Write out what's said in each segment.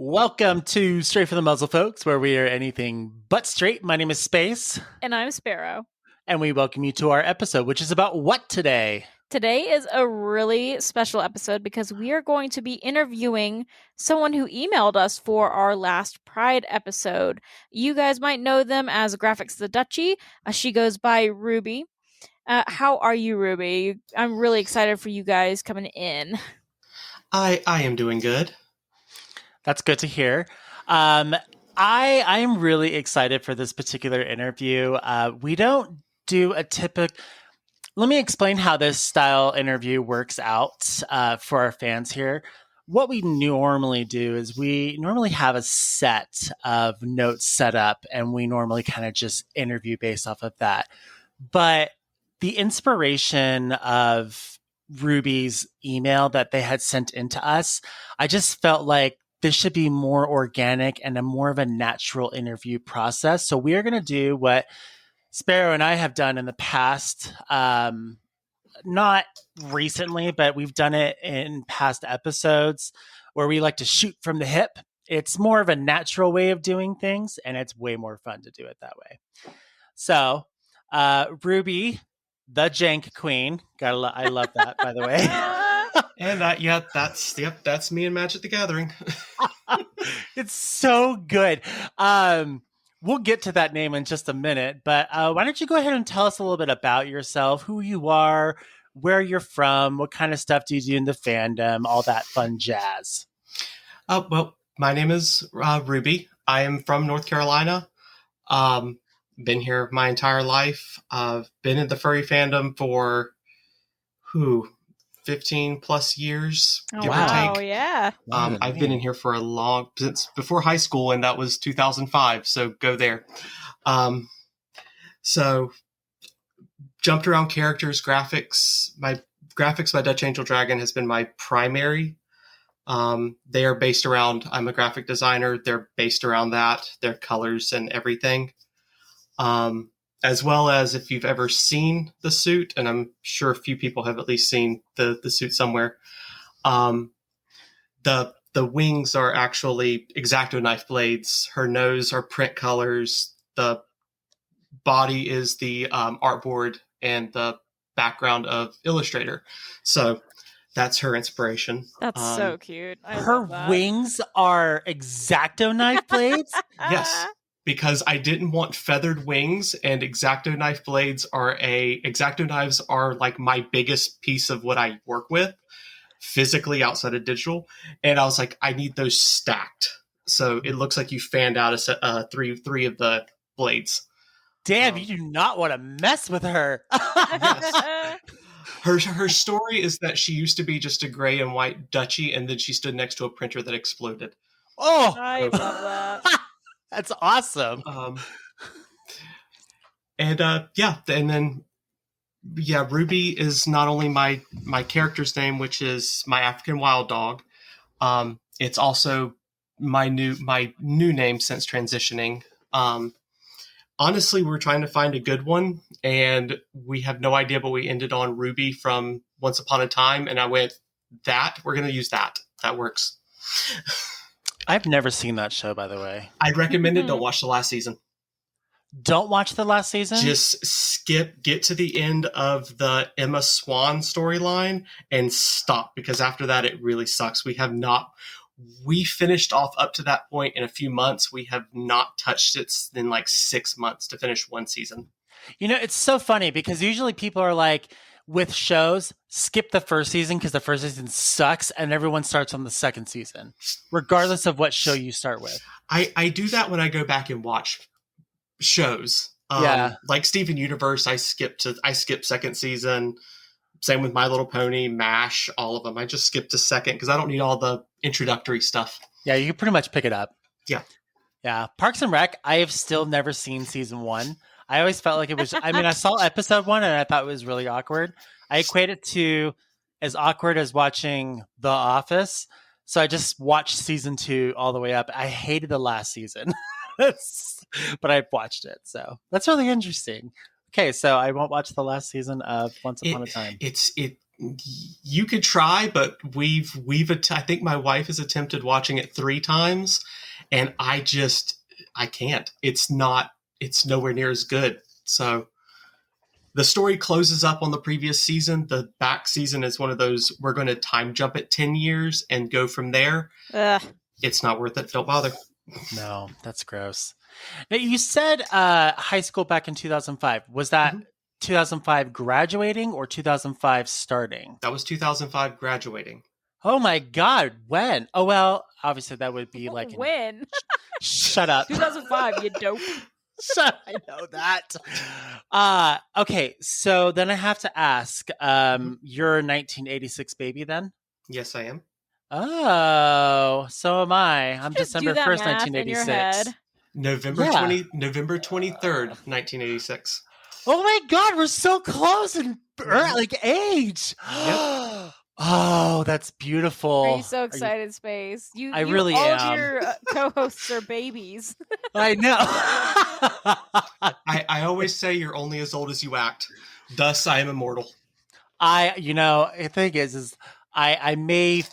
Welcome to Straight from the Muzzle, folks, where we are anything but straight. My name is Space. And I'm Sparrow. And we welcome you to our episode, which is about what today? Today is a really special episode because we are going to be interviewing someone who emailed us for our last Pride episode. You guys might know them as Graphix the Duchy. She goes by Ruby. How are you, Ruby? I'm really excited for you guys coming in. I am doing good. That's good to hear. I am really excited for this particular interview. We don't do a typical... Let me explain how this style interview works out for our fans here. What we normally do is we normally have a set of notes set up, and we normally kind of just interview based off of that. But the inspiration of Ruby's email that they had sent into us, I just felt like this should be more organic and a more of a natural interview process. So we are going to do what Sparrow and I have done in the past, not recently, but we've done it in past episodes where we like to shoot from the hip. It's more of a natural way of doing things, and it's way more fun to do it that way. So, Ruby, the Jank Queen, I love that, by the way. And that's me in Magic the Gathering. It's so good. We'll get to that name in just a minute, but why don't you go ahead and tell us a little bit about yourself, who you are, where you're from, what kind of stuff do you do in the fandom, all that fun jazz. Well, my name is Ruby. I am from North Carolina. Been here my entire life. I've been in the furry fandom for 15 plus years, give or take. Oh, yeah. I've been in here for since before high school, and that was 2005. So go there. So jumped around characters, graphics. My Graphix by Dutch Angel Dragon has been my primary. They are based around, I'm a graphic designer. They're based around that, their colors and everything. As well as if you've ever seen the suit, and I'm sure a few people have at least seen the suit somewhere. The wings are actually X-Acto knife blades. Her nose are print colors. The body is the artboard and the background of Illustrator. So that's her inspiration. That's so cute. Her wings are X-Acto knife blades? Yes. Because I didn't want feathered wings, and X-Acto knife blades X-Acto knives are like my biggest piece of what I work with physically outside of digital. And I was like, I need those stacked. So it looks like you fanned out three of the blades. Damn, you do not want to mess with her. Yes. Her story is that she used to be just a gray and white duchy, and then she stood next to a printer that exploded. Oh, I love that. That's awesome. And then Ruby is not only my character's name, which is my African wild dog. It's also my new name since transitioning. Honestly, we're trying to find a good one, and we have no idea, but we ended on Ruby from Once Upon a Time, and I went, we're going to use that. That works. I've never seen that show, by the way. I'd recommend it. Don't watch the last season. Don't watch the last season? Just get to the end of the Emma Swan storyline and stop, because after that, it really sucks. We finished off up to that point in a few months. We have not touched it in like 6 months to finish one season. You know, it's so funny because usually people are like, with shows, skip the first season because the first season sucks, and everyone starts on the second season, regardless of what show you start with. I do that when I go back and watch shows. Like Steven Universe, I skip second season. Same with My Little Pony, MASH, all of them. I just skip to second because I don't need all the introductory stuff. Yeah, you can pretty much pick it up. Yeah. Parks and Rec, I have still never seen season 1. I always felt like it was, I saw episode 1 and I thought it was really awkward. I equate it to as awkward as watching The Office. So I just watched season 2 all the way up. I hated the last season, but I've watched it. So that's really interesting. Okay, so I won't watch the last season of Once Upon a Time. You could try, but I think my wife has attempted watching it 3 times, and I can't. It's nowhere near as good. So the story closes up on the previous season. The back season is one of those, we're going to time jump it 10 years and go from there. Ugh. It's not worth it. Don't bother. No, that's gross. Now, you said high school back in 2005. Was that 2005 graduating or 2005 starting? That was 2005 graduating. Oh my God, when? Oh, well, obviously that would be like... When? Shut up. 2005, you dope. I know that. Okay, so then I have to ask, you're a 1986 baby then? Yes, I am. Oh, so am I. I'm Just December do that 1st, math in your 1986. head. November Yeah. November 23rd, 1986. Oh my God, we're so close in like age. Yep. Oh, that's beautiful. Are you so excited, Space? I really all am. All of your co-hosts are babies. I know. I always say you're only as old as you act. Thus, I am immortal. The thing is I may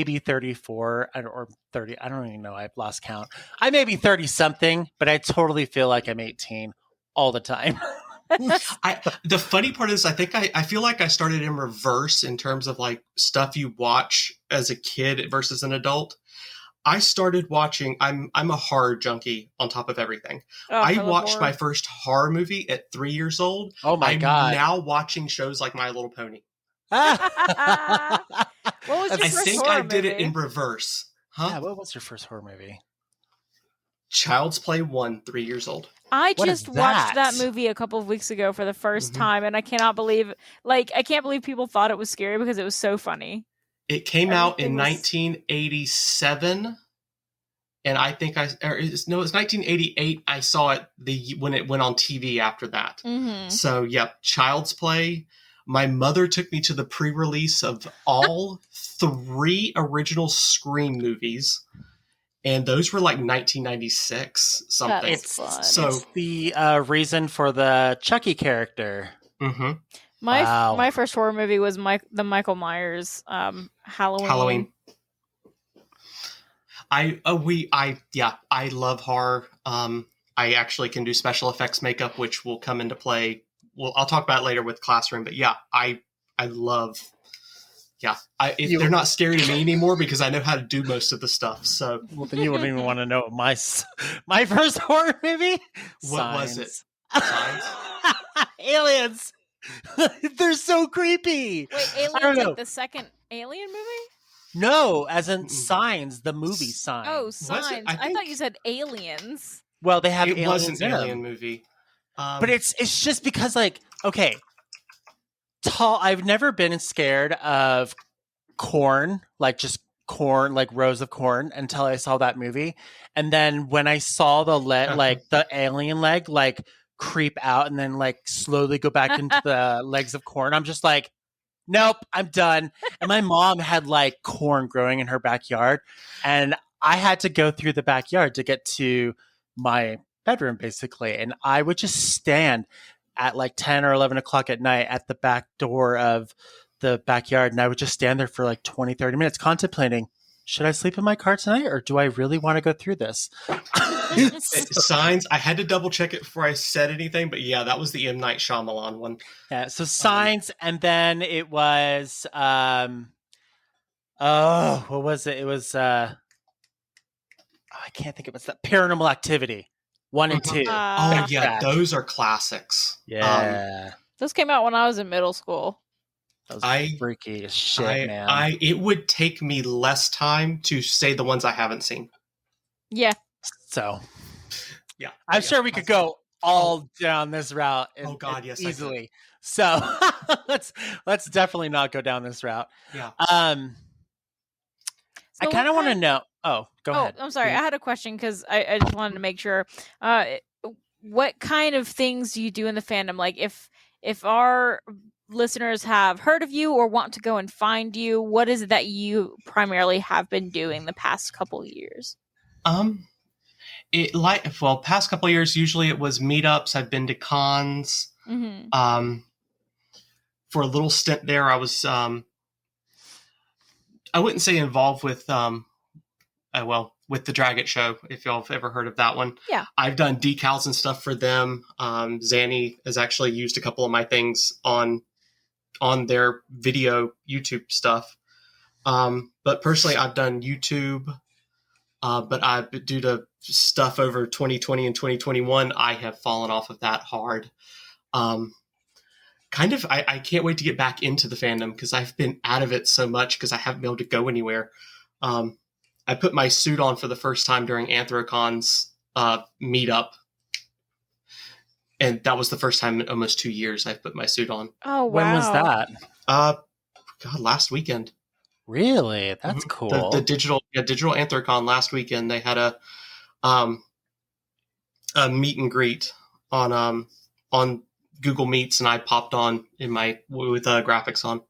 be 34 or 30. I don't even know. I've lost count. I may be 30 something, but I totally feel like I'm 18 all the time. The funny part is, I feel like I started in reverse in terms of like stuff you watch as a kid versus an adult. I started watching. I'm a horror junkie on top of everything. I watched my first horror movie at 3 years old. Oh my God! I'm now watching shows like My Little Pony. What was your first horror movie? I did it in reverse. Huh? Yeah, what was your first horror movie? Child's Play 1, 3 years old. I just watched that movie a couple of weeks ago for the first time, and I cannot believe, people thought it was scary because it was so funny. It came out in 1987, and I think it's 1988. I saw it when it went on TV after that. Mm-hmm. So, yep, Child's Play. My mother took me to the pre-release of all 3 original Scream movies. And those were like 1996 something. It's the reason for the Chucky character. Mm-hmm. My first horror movie was the Michael Myers Halloween. I love horror. I actually can do special effects makeup, which will come into play. Well, I'll talk about it later with Classroom, but yeah, I love. Yeah, they're not scary to me anymore because I know how to do most of the stuff. So, well, then you wouldn't even want to know my first horror movie. What was it? Signs? Aliens. They're so creepy. Wait, Aliens like the second Alien movie? No, as in Signs, the movie Signs. Oh, Signs. I thought you said Aliens. Well, they have it aliens was an in alien them. movie, but it's just because I've never been scared of corn, like just corn, like rows of corn, until I saw that movie. And then when I saw the the alien leg, creep out and then slowly go back into the legs of corn, I'm just like, nope, I'm done. And my mom had corn growing in her backyard, and I had to go through the backyard to get to my bedroom, basically. And I would just stand at 10 or 11 o'clock at night at the back door of the backyard. And I would just stand there for 20, 30 minutes contemplating, should I sleep in my car tonight or do I really want to go through this? Signs, I had to double check it before I said anything, but yeah, that was the M. Night Shyamalan one. Yeah, so Signs, and then it was, what was it? It was, I can't think of it. It's that Paranormal Activity 1 and 2. Oh yeah, those are classics. Yeah. Those came out when I was in middle school. That was freaky as shit, man. It would take me less time to say the ones I haven't seen. Yeah. So, yeah, I'm sure we could go all down this route. Yes, easily. So let's definitely not go down this route. Yeah. I kind of want to know. Oh, go ahead. I'm sorry. I had a question because I just wanted to make sure. What kind of things do you do in the fandom? If our listeners have heard of you or want to go and find you, what is it that you primarily have been doing the past couple of years? Past couple of years, usually it was meetups. I've been to cons. Mm-hmm. for a little stint there, I was I wouldn't say involved with with the Dragon Show, if y'all have ever heard of that one. Yeah. I've done decals and stuff for them. Zanny has actually used a couple of my things on their video YouTube stuff. But personally, I've done YouTube. But due to stuff over 2020 and 2021, I have fallen off of that hard. I can't wait to get back into the fandom because I've been out of it so much because I haven't been able to go anywhere. I put my suit on for the first time during Anthrocon's meetup. And that was the first time in almost 2 years I've put my suit on. Oh, wow. When was that? Last weekend. Really? That's cool. The digital Anthrocon last weekend. They had a meet and greet on Google Meets, and I popped on with Graphix on.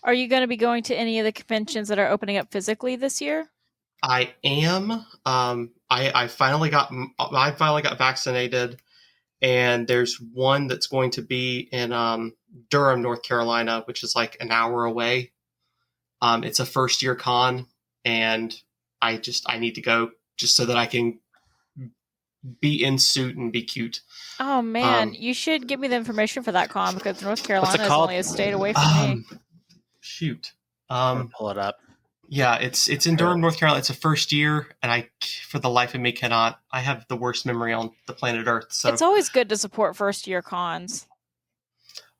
Are you going to be going to any of the conventions that are opening up physically this year? I am. I finally got vaccinated, and there's one that's going to be in Durham, North Carolina, which is like an hour away. It's a first year con, and I need to go just so that I can be in suit and be cute. Oh man, you should give me the information for that con because North Carolina is only a state away from me. Shoot. Pull it up. Yeah, it's in Durham, North Carolina. It's a first year, and I, for the life of me, cannot. I have the worst memory on the planet Earth. So it's always good to support first year cons.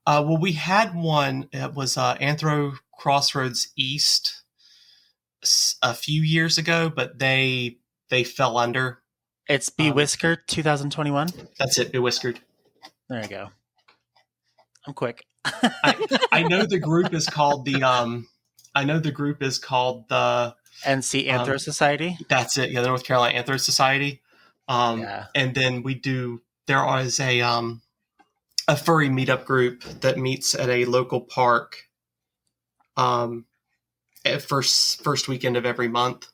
Well, we had one. It was Anthro Crossroads East a few years ago, but they fell under. It's Be Whiskered 2021. That's it, Be Whiskered. There you go. I'm quick. I know the group is called the NC Anthro Society. That's it. Yeah, the North Carolina Anthro Society. And then there is a furry meetup group that meets at a local park at first weekend of every month.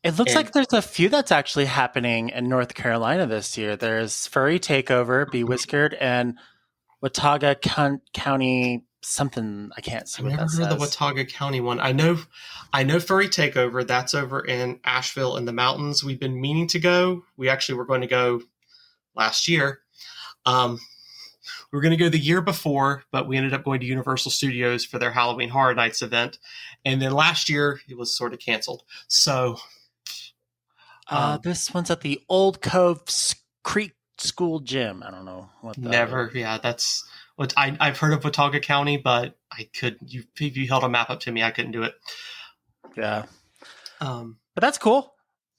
It looks like there's a few that's actually happening in North Carolina this year. There's Furry Takeover, Be Whiskered, and Watauga County something. I can't see what that says. I've never heard the Watauga County one. I know Furry Takeover. That's over in Asheville in the mountains. We've been meaning to go. We actually were going to go last year. We were going to go the year before, but we ended up going to Universal Studios for their Halloween Horror Nights event. And then last year, it was sort of canceled. So this one's at the Old Cove Creek School Gym. I don't know what that never. is. Yeah, that's what I've heard of Watauga County, but I could. If you held a map up to me, I couldn't do it. Yeah. But that's cool.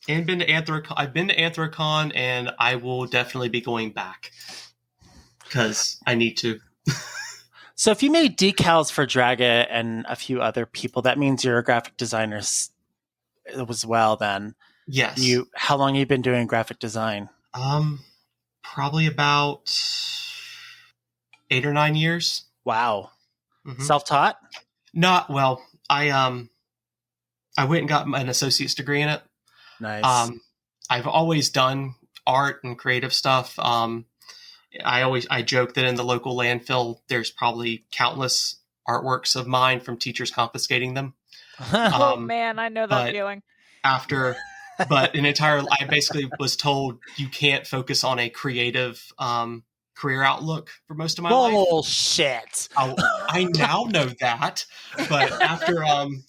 And been to Anthrocon. I've been to Anthrocon, and I will definitely be going back because I need to. So if you made decals for Draga and a few other people, that means you're a graphic designer as well. Then yes. How long have you been doing graphic design? Probably about 8 or 9 years. Wow. Mm-hmm. Self-taught? Not well. I went and got an associate's degree in it. Nice. I've always done art and creative stuff. I joke that in the local landfill, there's probably countless artworks of mine from teachers confiscating them. Oh man, I know that feeling. I basically was told you can't focus on a creative career outlook for most of my life. Bullshit. I now know that, but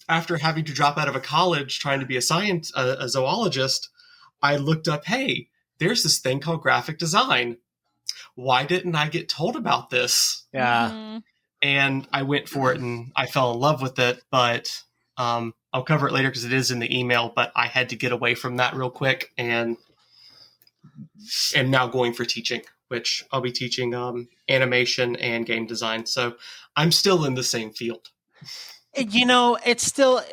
after having to drop out of a college trying to be a zoologist, I looked up, hey, there's this thing called graphic design. Why didn't I get told about this? Yeah. Mm-hmm. And I went for it and I fell in love with it, but I'll cover it later because it is in the email, but I had to get away from that real quick and am now going for teaching, which I'll be teaching animation and game design. So I'm still in the same field. It's still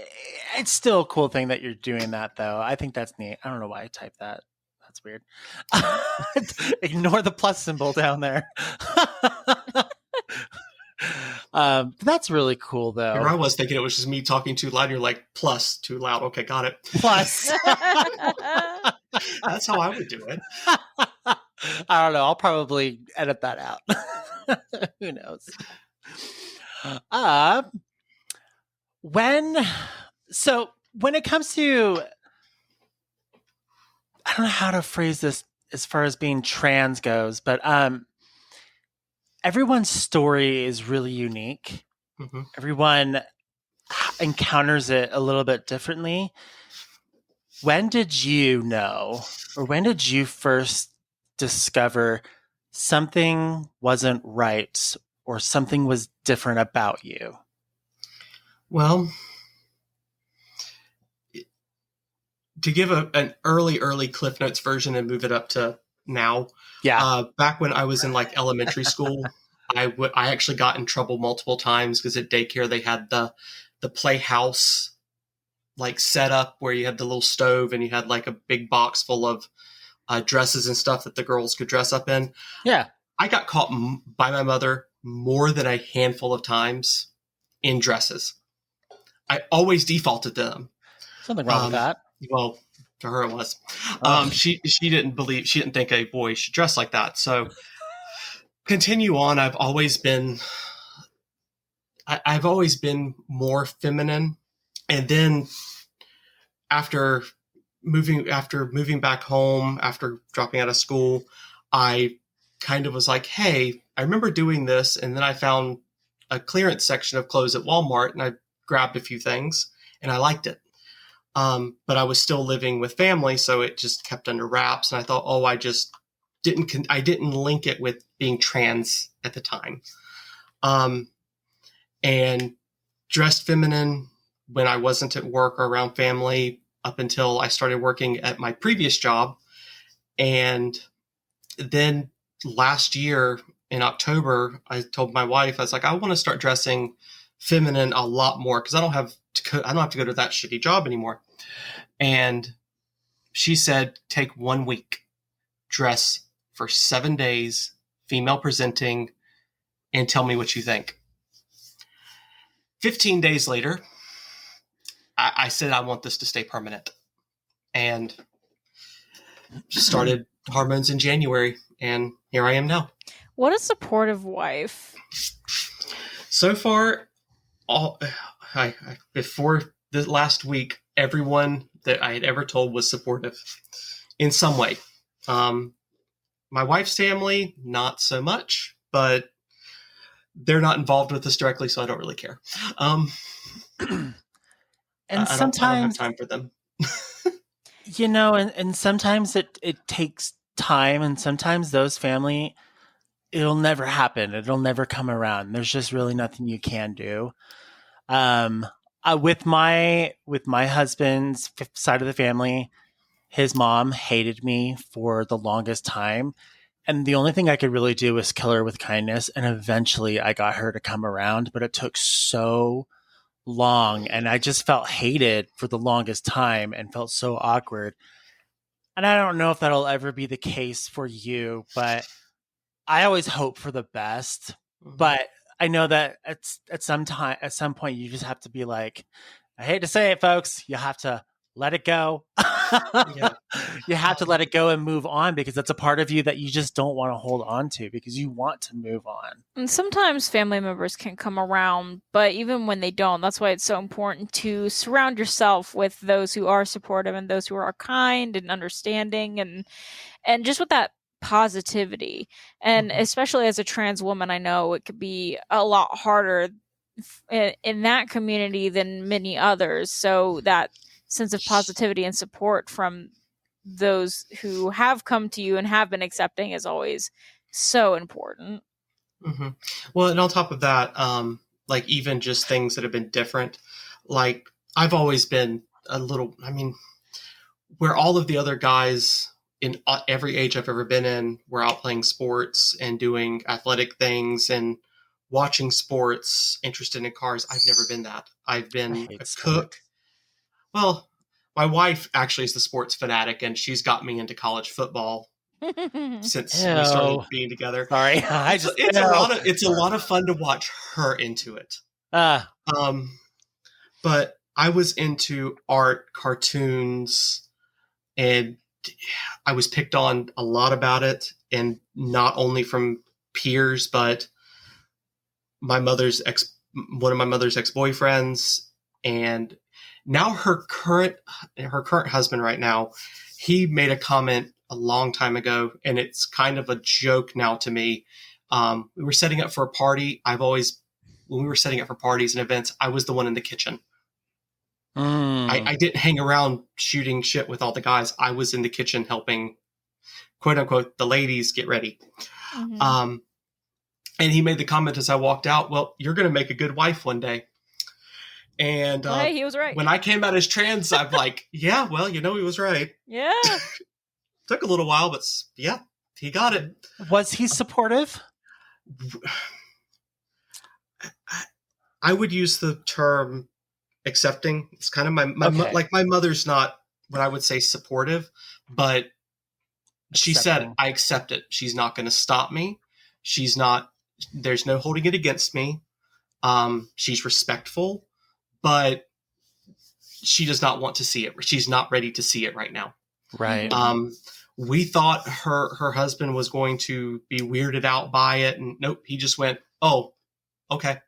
a cool thing that you're doing that, though. I think that's neat. I don't know why I typed that. That's weird. Ignore the plus symbol down there. That's really cool, though. Here I was thinking it was just me talking too loud. And you're like, plus too loud. Okay, got it. Plus. That's how I would do it. I don't know. I'll probably edit that out. Who knows? Uh, when when it comes to, I don't know how to phrase this as far as being trans goes, but everyone's story is really unique. Mm-hmm. Everyone encounters it a little bit differently. When did you know, or when did you first discover something wasn't right or something was different about you? Well, to give an early Cliff Notes version and move it up to now. Yeah. Back when I was in like elementary school, I actually got in trouble multiple times because at daycare they had the playhouse like set up where you had the little stove and you had like a big box full of dresses and stuff that the girls could dress up in. Yeah. I got caught by my mother more than a handful of times in dresses. I always defaulted to them. Something wrong with that. Well, to her it was. She didn't think a boy should dress like that. So continue on. I've always been more feminine, and then after moving back home, after dropping out of school, I kind of was like, hey, I remember doing this, and then I found a clearance section of clothes at Walmart, and I grabbed a few things, and I liked it. But I was still living with family, so it just kept under wraps. And I thought, I just didn't link it with being trans at the time. And dressed feminine when I wasn't at work or around family up until I started working at my previous job. And then last year in October, I told my wife, I was like, I want to start dressing feminine a lot more because I don't have to go to that shitty job anymore. And she said, take 1 week, dress for 7 days, female presenting, and tell me what you think. 15 days later, I said, I want this to stay permanent. And started hormones in January, and here I am now. What a supportive wife. So far, before the last week, everyone that I had ever told was supportive in some way. My wife's family, not so much, but they're not involved with this directly, so I don't really care. And I don't have time for them. And sometimes it takes time, and sometimes those family, it'll never happen. It'll never come around. There's just really nothing you can do. With my husband's side of the family, his mom hated me for the longest time. And the only thing I could really do was kill her with kindness. And eventually I got her to come around, but it took so long. And I just felt hated for the longest time and felt so awkward. And I don't know if that'll ever be the case for you, but I always hope for the best. Mm-hmm. But I know that at some point, you just have to be like, I hate to say it, folks, you have to let it go. Yeah. You have to let it go and move on, because that's a part of you that you just don't want to hold on to, because you want to move on. And sometimes family members can come around, but even when they don't, that's why it's so important to surround yourself with those who are supportive and those who are kind and understanding, and just with that positivity. And especially as a trans woman, I know it could be a lot harder in that community than many others. So that sense of positivity and support from those who have come to you and have been accepting is always so important. Mm-hmm. Well, and on top of that, like even just things that have been different, like I've always been where all of the other guys in every age I've ever been in were out playing sports and doing athletic things and watching sports, interested in cars. I've never been that. I've been a cook. Well, my wife actually is the sports fanatic, and she's got me into college football since we started being together. Sorry, it's a lot of fun to watch her into it. But I was into art, cartoons, and I was picked on a lot about it. and not only from peers, but one of my mother's ex-boyfriends, and now her current husband right now. He made a comment a long time ago, and it's kind of a joke now to me. We were setting up for a party. When we were setting up for parties and events, I was the one in the kitchen. I didn't hang around shooting shit with all the guys. I was in the kitchen helping, quote unquote, the ladies get ready. Mm-hmm. And he made the comment as I walked out, well, you're going to make a good wife one day. And hey, he was right. When I came out as trans, I'm like, yeah, well, he was right. Yeah. Took a little while, but yeah, he got it. Was he supportive? I would use the term accepting. It's kind of my mother's not what I would say supportive, but she said, I accept it. She's not going to stop me. There's no holding it against me. She's respectful, but she does not want to see it. She's not ready to see it right now. Right. We thought her husband was going to be weirded out by it, and nope, he just went, oh, okay.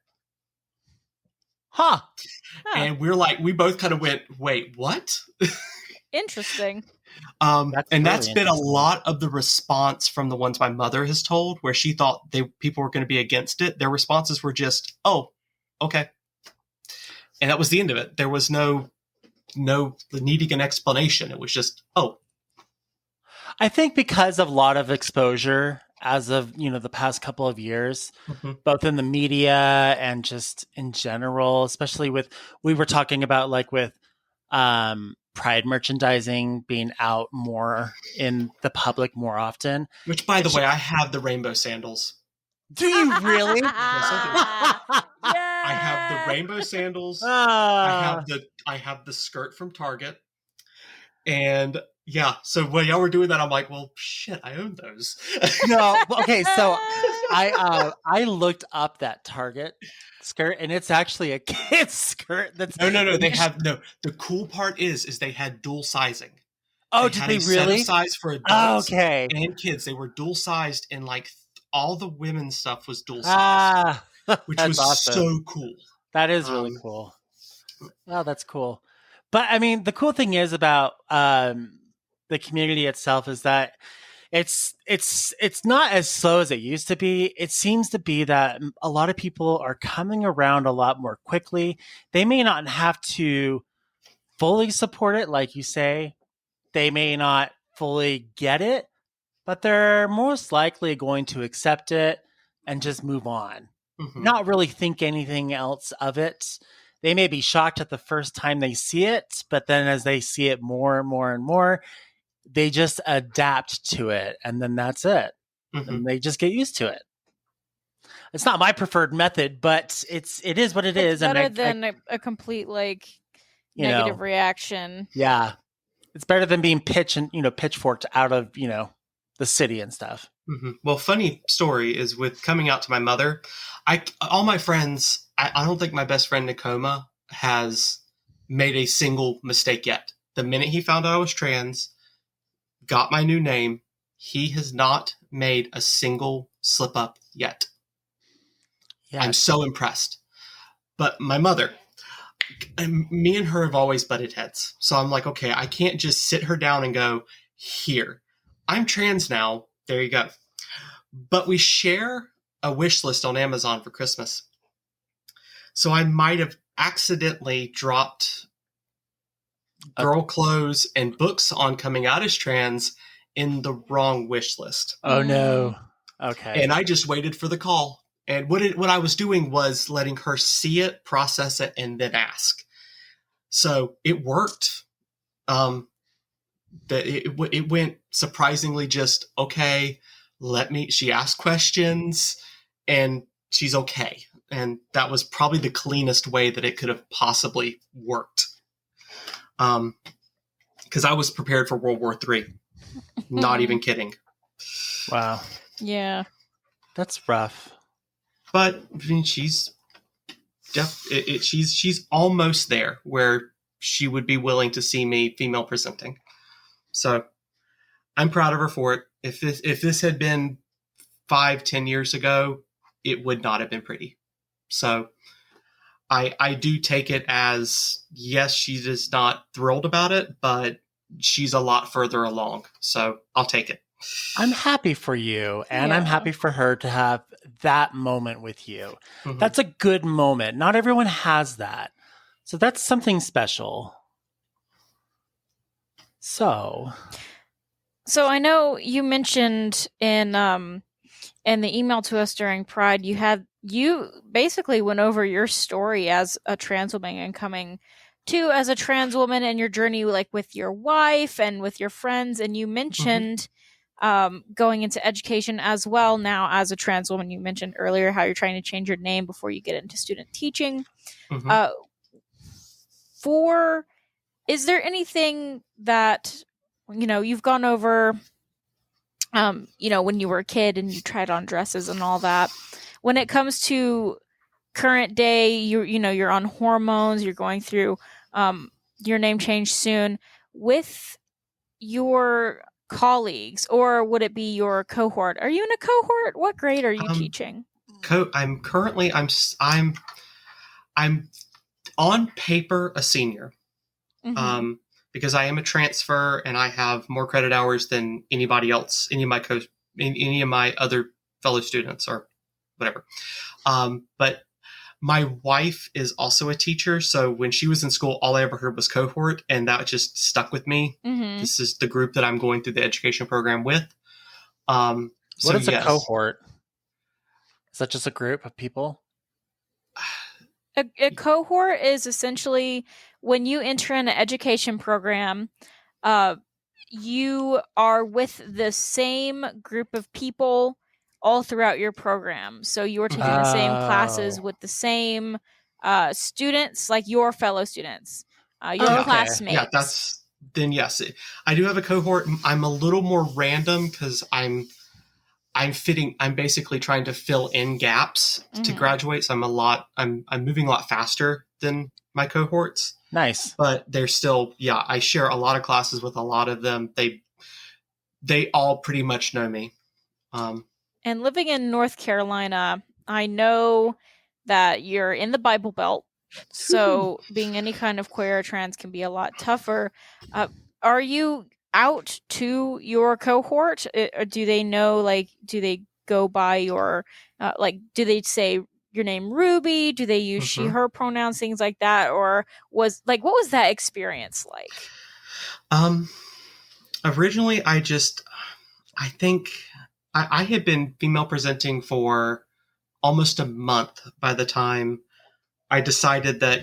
Huh. And we both kind of went, wait, what? Interesting. That's been a lot of the response from the ones my mother has told, where she thought people were going to be against it. Their responses were just, oh, okay. And that was the end of it. There was no needing an explanation. It was just, oh. I think because of a lot of exposure as of, the past couple of years, mm-hmm. both in the media and just in general, especially we were talking about with Pride merchandising being out more in the public more often. Which, by the way, I have the rainbow sandals. Do you really? Yes, I do. Yeah. I have the rainbow sandals. I have the skirt from Target. And yeah, so when y'all were doing that, I'm like, well, shit, I own those. No, okay, so I looked up that Target skirt, and it's actually a kid's skirt. That's no. They have no. The cool part is they had dual sizing. Oh, did they really? Set size for adults and kids. They were dual sized, and all the women's stuff was dual sized, which was awesome. So cool. That is really cool. Oh, that's cool. But I mean, the cool thing is about the community itself is that it's not as slow as it used to be. It seems to be that a lot of people are coming around a lot more quickly. They may not have to fully support it, like you say. They may not fully get it, but they're most likely going to accept it and just move on. Mm-hmm. Not really think anything else of it. They may be shocked at the first time they see it, but then as they see it more and more and more, they just adapt to it, and then that's it. Mm-hmm. And they just get used to it. It's not my preferred method, but it is what it is. Better than a complete negative reaction. Yeah, it's better than being pitchforked out of the city and stuff. Mm-hmm. Well, funny story is with coming out to my mother. All my friends. I don't think my best friend Nakoma has made a single mistake yet. The minute he found out I was trans, got my new name, he has not made a single slip up yet. Yeah. I'm so impressed. But my mother, me and her have always butted heads. So I'm like, okay, I can't just sit her down and go, here, I'm trans now. There you go. But we share a wish list on Amazon for Christmas. So I might have accidentally dropped girl clothes and books on coming out as trans in the wrong wish list. Oh, no. Okay. And I just waited for the call. And what I was doing was letting her see it, process it, and then ask. So it worked. It went surprisingly just, okay, she asked questions, and she's okay. And that was probably the cleanest way that it could have possibly worked. Because I was prepared for World War III. Not even kidding. Wow. Yeah. That's rough. But I mean, she's almost there where she would be willing to see me female presenting. So I'm proud of her for it. If this had been 5-10 years ago, it would not have been pretty. So I do take it as, yes, she's just not thrilled about it, but she's a lot further along. So I'll take it. I'm happy for you, and I'm Yeah. happy for her to have that moment with you. Mhm. That's a good moment. Not everyone has that. So that's something special. So I know you mentioned in the email to us during Pride, you basically went over your story as a trans woman and coming to as a trans woman and your journey like with your wife and with your friends, and you mentioned going into education as well now as a trans woman. You mentioned earlier how you're trying to change your name before you get into student teaching. Mhm. Is there anything that you've gone over when you were a kid and you tried on dresses and all that, when it comes to current day, you're on hormones, you're going through your name change soon, with your colleagues, or would it be your cohort? Are you in a cohort? What grade are you teaching? I'm currently I'm on paper a senior. Mm-hmm. Because I am a transfer and I have more credit hours than anybody else, any of my other fellow students or whatever. But my wife is also a teacher, so when she was in school, all I ever heard was cohort, and that just stuck with me. Mm-hmm. This is the group that I'm going through the education program with. what is a cohort? Is that just a group of people? A cohort is essentially when you enter an education program, you are with the same group of people all throughout your program. So you're taking the same classes with the same students, like your fellow students, your classmates. Yeah, yes, I do have a cohort. I'm a little more random because I'm basically trying to fill in gaps to graduate. So I'm moving a lot faster than my cohorts. Nice. But they're still, I share a lot of classes with a lot of them. They all pretty much know me. And living in North Carolina, I know that you're in the Bible Belt. So being any kind of queer or trans can be a lot tougher. Are you out to your cohort? Or do they know, do they go by your, do they say your name Ruby? Do they use she, her pronouns, things like that? Or what was that experience like? Originally, I think I had been female presenting for almost a month by the time I decided that,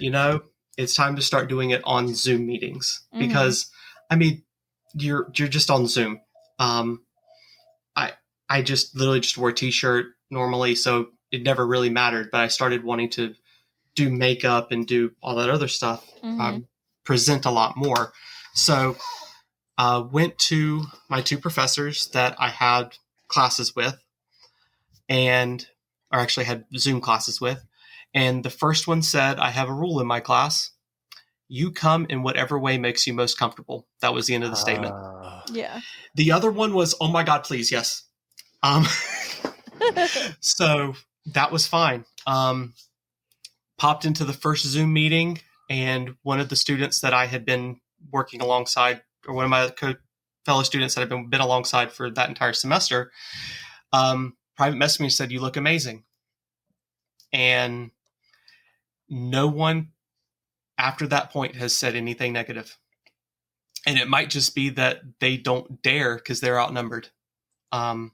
it's time to start doing it on Zoom meetings. Because, you're just on Zoom. I just literally just wore a t-shirt normally, so it never really mattered. But I started wanting to do makeup and do all that other stuff, present a lot more. So went to my two professors that I had classes with, or actually had Zoom classes with. And the first one said, I have a rule in my class. You come in whatever way makes you most comfortable. That was the end of the statement. Yeah. The other one was, oh my God, please, yes. So that was fine. Popped into the first Zoom meeting, and one of the students that I had been working alongside, or one of my fellow students that I've been alongside for that entire semester, private messaged me and said, you look amazing. And no one after that point has said anything negative. And it might just be that they don't dare because they're outnumbered. I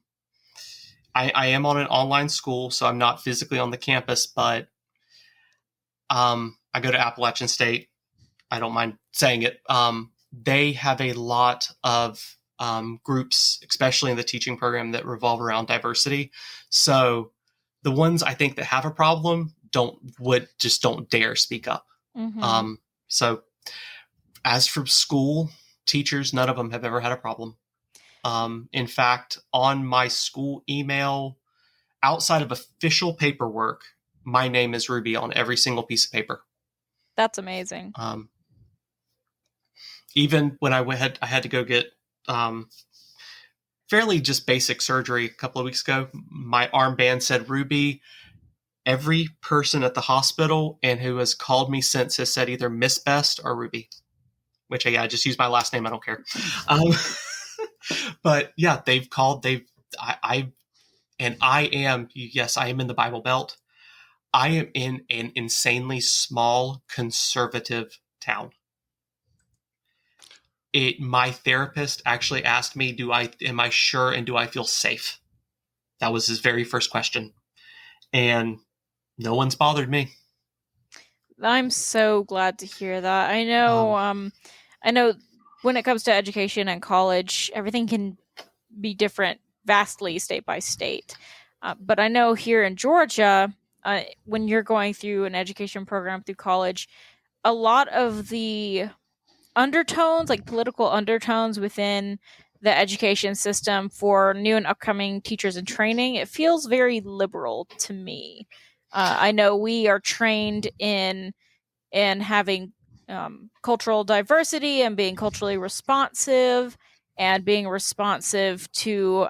am on an online school, so I'm not physically on the campus, but I go to Appalachian State. I don't mind saying it. They have a lot of groups, especially in the teaching program, that revolve around diversity. So the ones I think that have a problem don't dare speak up. So as for school teachers, none of them have ever had a problem. In fact, on my school email, outside of official paperwork, my name is Ruby on every single piece of paper. That's amazing. Even when I had to go get fairly just basic surgery a couple of weeks ago. My armband said Ruby. Every person at the hospital and who has called me since has said either Miss Best or Ruby, which I just use my last name. I don't care. But yeah, they've called. And I am, yes, I am in the Bible Belt. I am in an insanely small conservative town. My therapist actually asked me, am I sure and do I feel safe? That was his very first question. And no one's bothered me. I'm so glad to hear that. I know when it comes to education and college, everything can be different vastly state by state. But I know here in Georgia, when you're going through an education program through college, a lot of the undertones, like political undertones within the education system for new and upcoming teachers in training, it feels very liberal to me. I know we are trained in having cultural diversity and being culturally responsive and being responsive to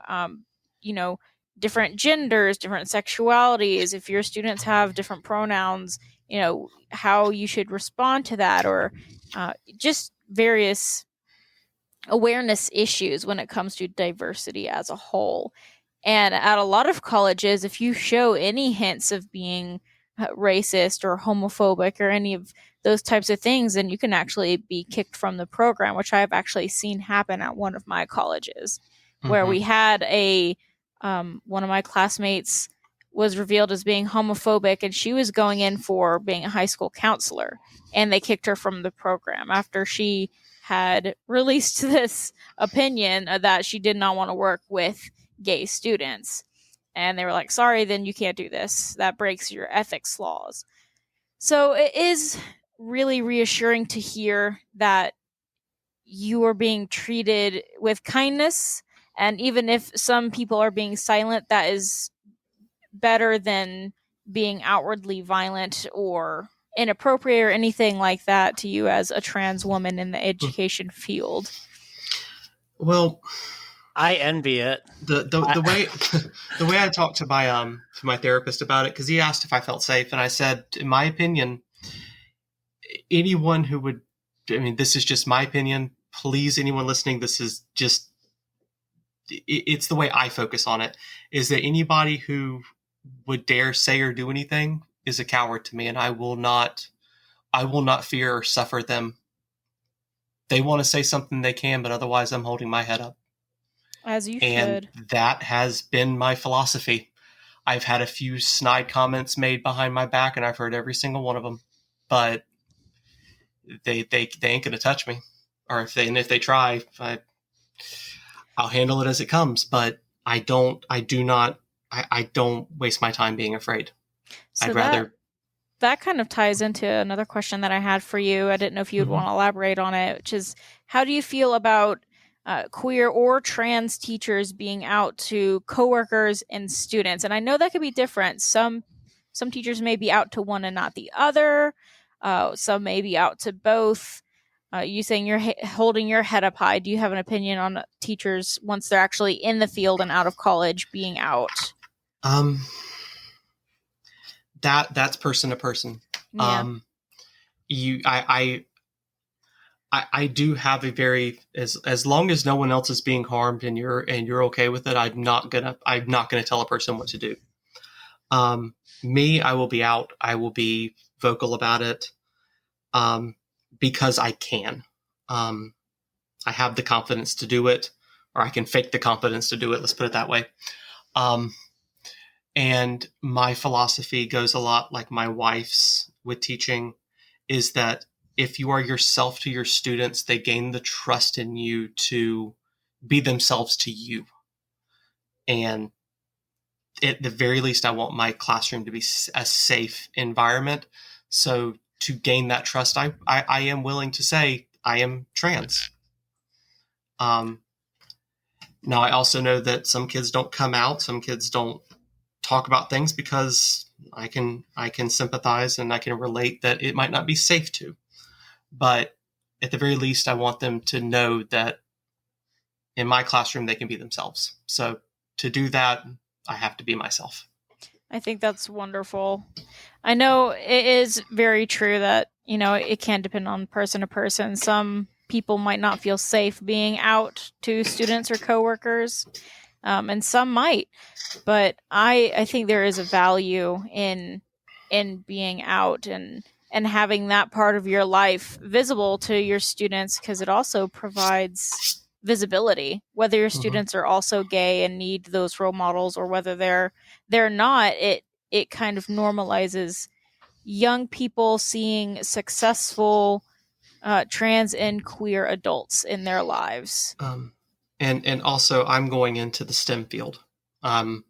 different genders, different sexualities. If your students have different pronouns, how you should respond to that, or just various awareness issues when it comes to diversity as a whole. And at a lot of colleges, if you show any hints of being racist or homophobic or any of those types of things, then you can actually be kicked from the program, which I've actually seen happen at one of my colleges, where we had one of my classmates was revealed as being homophobic, and she was going in for being a high school counselor, and they kicked her from the program after she had released this opinion that she did not want to work with gay students. And they were like, sorry, then you can't do this. That breaks your ethics laws. So it is really reassuring to hear that you are being treated with kindness. And even if some people are being silent, that is better than being outwardly violent or inappropriate or anything like that to you as a trans woman in the education field. Well, I envy it. The way I talked to my therapist about it, because he asked if I felt safe, and I said, in my opinion, anyone who would, this is just my opinion. Please, anyone listening, this is just, it's the way I focus on it, is that anybody who would dare say or do anything is a coward to me, and I will not fear or suffer them. They want to say something, they can, but otherwise I'm holding my head up. As you and should. That has been my philosophy. I've had a few snide comments made behind my back, and I've heard every single one of them, but they ain't gonna touch me. Or if they try, I'll handle it as it comes. But I don't waste my time being afraid. So I'd rather. That kind of ties into another question that I had for you. I didn't know if you would want to elaborate on it, which is, how do you feel about queer or trans teachers being out to coworkers and students? And I know that could be different. Some teachers may be out to one and not the other. Some may be out to both. You saying you're holding your head up high. Do you have an opinion on teachers once they're actually in the field and out of college being out? That's person to person. Yeah. I do have a very, as long as no one else is being harmed and you're okay with it, I'm not gonna tell a person what to do. Me, I will be out. I will be vocal about it, because I can. I have the confidence to do it, or I can fake the confidence to do it. Let's put it that way. And my philosophy goes a lot like my wife's with teaching, is that if you are yourself to your students, they gain the trust in you to be themselves to you. And at the very least, I want my classroom to be a safe environment. So to gain that trust, I am willing to say I am trans. Now, I also know that some kids don't come out. Some kids don't talk about things because I can sympathize and I can relate that it might not be safe to. But at the very least, I want them to know that, in my classroom, they can be themselves. So to do that, I have to be myself. I think that's wonderful. I know it is very true that, it can depend on person to person. Some people might not feel safe being out to students or coworkers, and some might. But I think there is a value in being out and having that part of your life visible to your students, because it also provides visibility. Whether your students are also gay and need those role models, or whether they're not, it kind of normalizes young people seeing successful trans and queer adults in their lives. And also, I'm going into the STEM field. I'm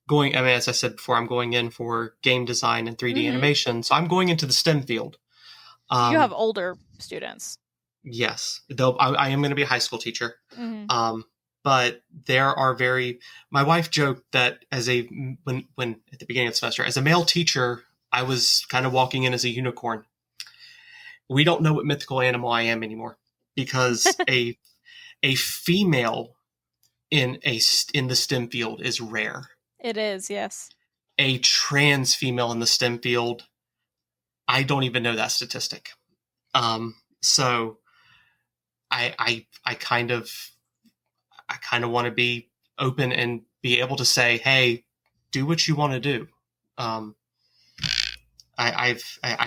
going, as I said before, I'm going in for game design and 3D animation. So I'm going into the STEM field. You have older students. Yes, though I am going to be a high school teacher. But there are my wife joked that when at the beginning of the semester, as a male teacher, I was kind of walking in as a unicorn. We don't know what mythical animal I am anymore, because a female in the STEM field is rare. It is, yes. A trans female in the STEM field, I don't even know that statistic. So I kind of want to be open and be able to say, hey, do what you want to do. I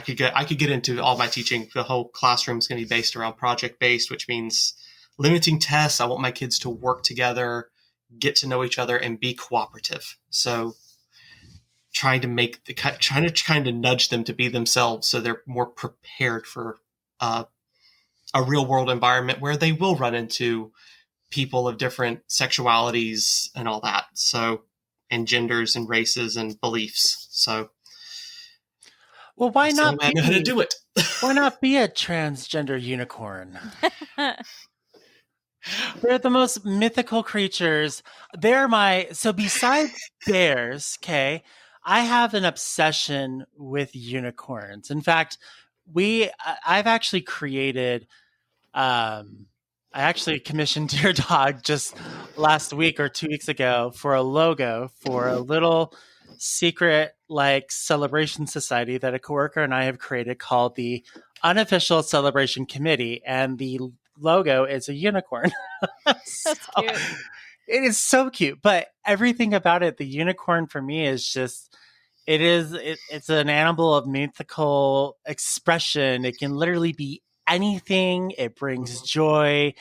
could get into all my teaching. The whole classroom is going to be based around project based, which means limiting tests. I want my kids to work together, get to know each other, and be cooperative. So trying to nudge them to be themselves, so they're more prepared for a real world environment where they will run into people of different sexualities and all that. So, and genders and races and beliefs. So, well, why not? I know how to do it. Why not be a transgender unicorn? They're the most mythical creatures. So besides bears, okay, I have an obsession with unicorns. In fact, I've actually created, I actually commissioned your dog just last week or 2 weeks ago for a logo for a little secret celebration society that a coworker and I have created called the Unofficial Celebration Committee, and the logo is a unicorn. That's cute. It is so cute, but everything about it, the unicorn for me is just, it's an animal of mythical expression. It can literally be anything. It brings joy,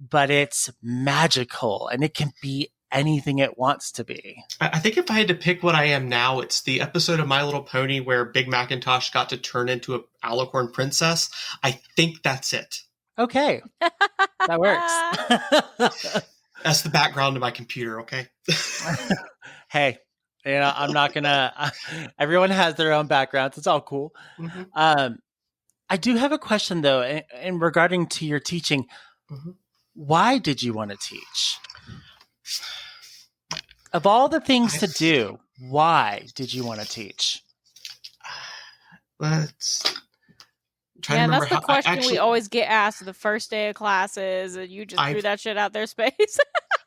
but it's magical, and it can be anything it wants to be. I think if I had to pick what I am now, it's the episode of My Little Pony where Big Macintosh got to turn into a alicorn princess. I think that's it. Okay. That works. That's the background of my computer, okay? Hey, I'm not gonna, everyone has their own backgrounds. It's all cool. I do have a question though, in regarding to your teaching. Why did you want to teach? Of all the things to do, why did you want to teach? Let's try to remember. That's the question we always get asked the first day of classes, and you just threw that shit out there, Space.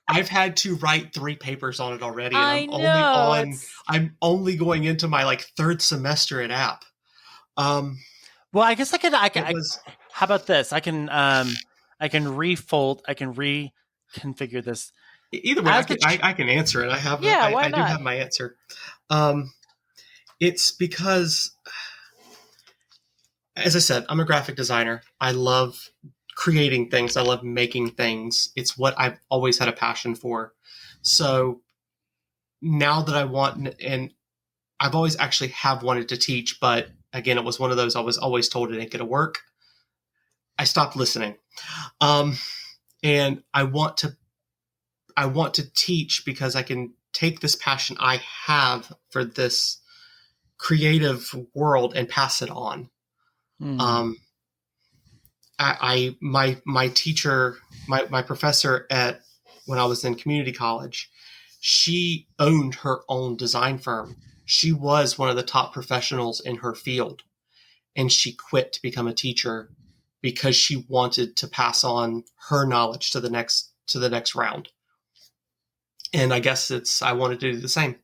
I've had to write 3 papers on it already, and I'm only going into my third semester at App. Well, I guess how about this? I can reconfigure this. Either way, I can answer it. I do have my answer. It's because, as I said, I'm a graphic designer. I love creating things. I love making things. It's what I've always had a passion for. So now that I want, and I've always actually have wanted to teach, but again, it was one of those I was always told it ain't going to work. I stopped listening. And I want to teach because I can take this passion I have for this creative world and pass it on. My teacher, my professor when I was in community college, she owned her own design firm. She was one of the top professionals in her field, and she quit to become a teacher because she wanted to pass on her knowledge to the to the next round. And I guess I wanted to do the same.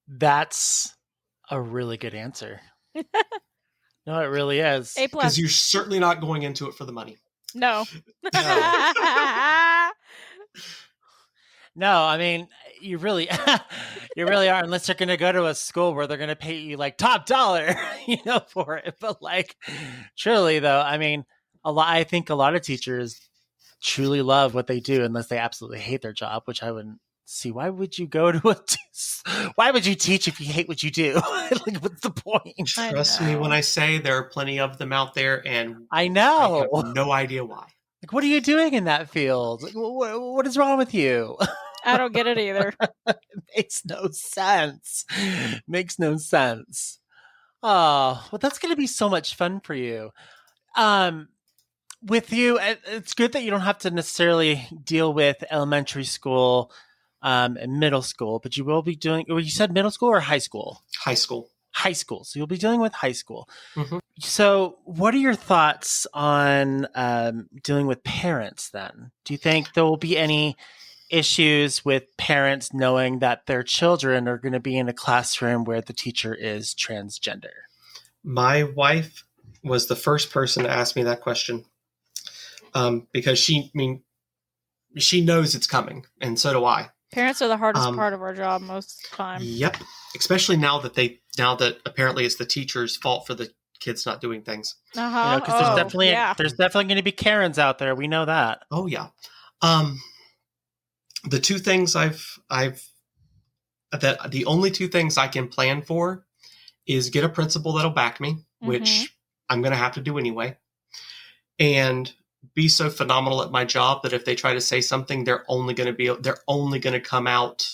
That's a really good answer. No, it really is. A+. Because you're certainly not going into it for the money. No. No, I mean, you really are, unless you're going to go to a school where they're going to pay you like top dollar, for it. But like, truly though, I mean, I think a lot of teachers truly love what they do, unless they absolutely hate their job, which I wouldn't see. Why would you why would you teach if you hate what you do? Like, what's the point? Trust me when I say there are plenty of them out there, and I know. I have no idea why. Like, what are you doing in that field? Like, what is wrong with you? I don't get it either. It makes no sense. Makes no sense. Oh, well, that's going to be so much fun for you. With you, it's good that you don't have to necessarily deal with elementary school and middle school, but you will be doing, you said middle school or high school? High school. High school. So you'll be dealing with high school. Mm-hmm. So what are your thoughts on dealing with parents then? Do you think there will be any issues with parents knowing that their children are going to be in a classroom where the teacher is transgender? My wife was the first person to ask me that question, because she knows it's coming, and so do I. Parents are the hardest part of our job most of the time. Yep, especially now that apparently it's the teacher's fault for the kids not doing things. Uh-huh. Because there's definitely going to be Karens out there. We know that. Oh yeah. The two things the only two things I can plan for is get a principal that'll back me, which I'm going to have to do anyway, and be so phenomenal at my job that if they try to say something, they're only going to come out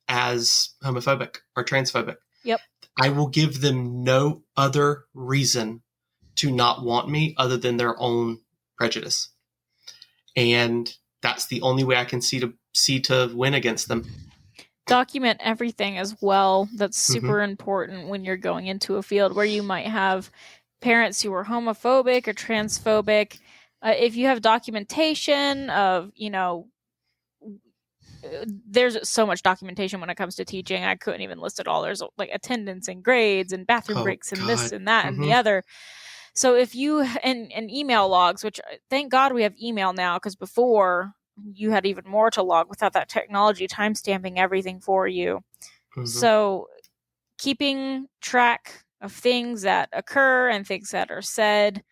as homophobic or transphobic. Yep. I will give them no other reason to not want me other than their own prejudice. And that's the only way I can see to win against them. Document everything as well. That's super important when you're going into a field where you might have parents who are homophobic or transphobic. If you have documentation of, there's so much documentation when it comes to teaching. I couldn't even list it all. There's like attendance and grades and bathroom breaks and this and that and the other. So if you, and email logs, which thank God we have email now, because before you had even more to log without that technology timestamping everything for you. So keeping track of things that occur and things that are said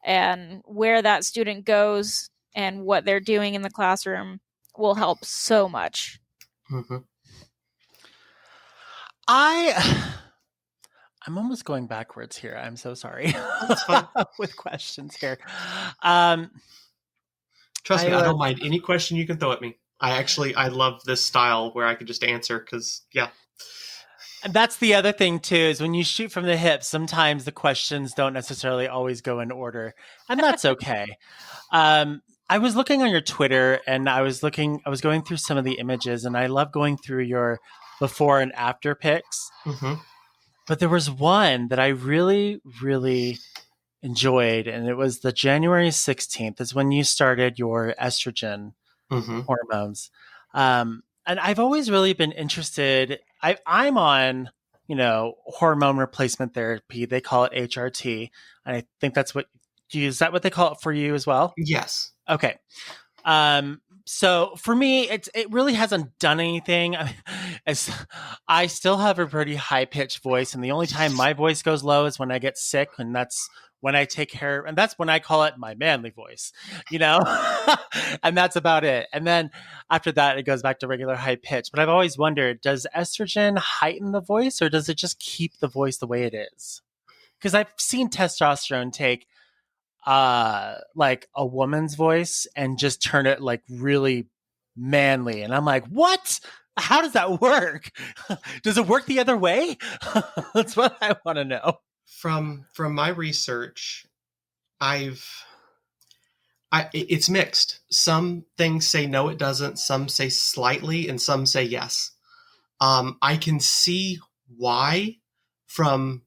and where that student goes and what they're doing in the classroom will help so much. I'm almost going backwards here. I'm so sorry. With questions here. Trust me, I don't mind any question you can throw at me. I love this style where I can just answer because, yeah. And that's the other thing too, is when you shoot from the hip, sometimes the questions don't necessarily always go in order, and that's okay. I was looking on your Twitter, and I was going through some of the images, and I love going through your before and after pics. But there was one that I really, really enjoyed, and it was the January 16th is when you started your estrogen hormones. And I've always really been interested. I'm on, hormone replacement therapy. They call it HRT. And I think that's is that what they call it for you as well? Yes. Okay. So for me, it really hasn't done anything. I still have a pretty high pitched voice, and the only time my voice goes low is when I get sick, and that's when I take care, and that's when I call it my manly voice, and that's about it. And then after that, it goes back to regular high pitch. But I've always wondered, does estrogen heighten the voice, or does it just keep the voice the way it is? Because I've seen testosterone take like a woman's voice and just turn it like really manly. And I'm like, what? How does that work? Does it work the other way? That's what I want to know. From my research, it's mixed. Some things say no, it doesn't. Some say slightly, and some say yes. I can see why from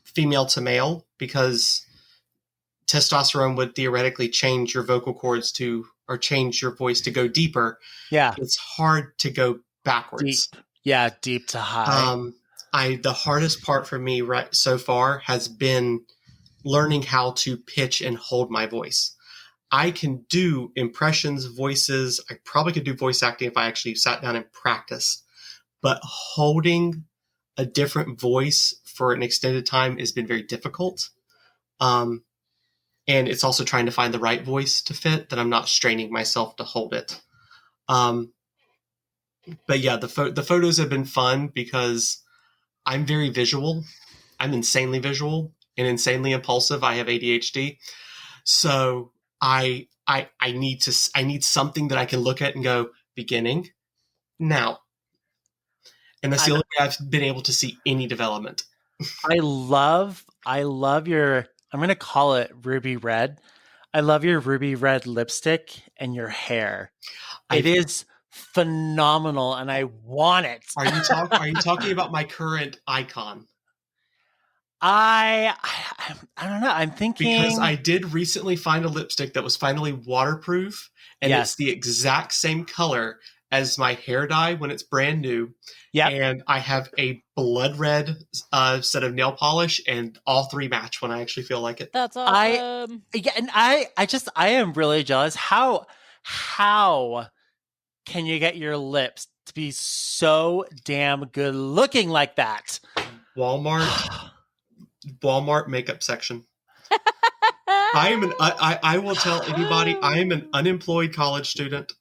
female to male, because testosterone would theoretically change your vocal cords or change your voice to go deeper. Yeah. It's hard to go backwards. Deep. Yeah, deep to high. The hardest part for me right so far has been learning how to pitch and hold my voice. I can do impressions, voices. I probably could do voice acting if I actually sat down and practice. But holding a different voice for an extended time has been very difficult. And it's also trying to find the right voice to fit, that I'm not straining myself to hold it. But yeah, the photos have been fun because I'm very visual. I'm insanely visual and insanely impulsive. I have ADHD. So I need something that I can look at and go, beginning, now. And that's the only way I've been able to see any development. I love your, I'm going to call it ruby red. I love your ruby red lipstick and your hair. It is phenomenal and I want it. Are you talking about my current icon? I don't know. I'm thinking, because I did recently find a lipstick that was finally waterproof, and it's the exact same color as my hair dye when it's brand new. Yeah, and I have a blood red set of nail polish, and all three match when I actually feel like it. That's awesome. And I am really jealous. How can you get your lips to be so damn good looking like that? Walmart makeup section. I will tell anybody, I am an unemployed college student.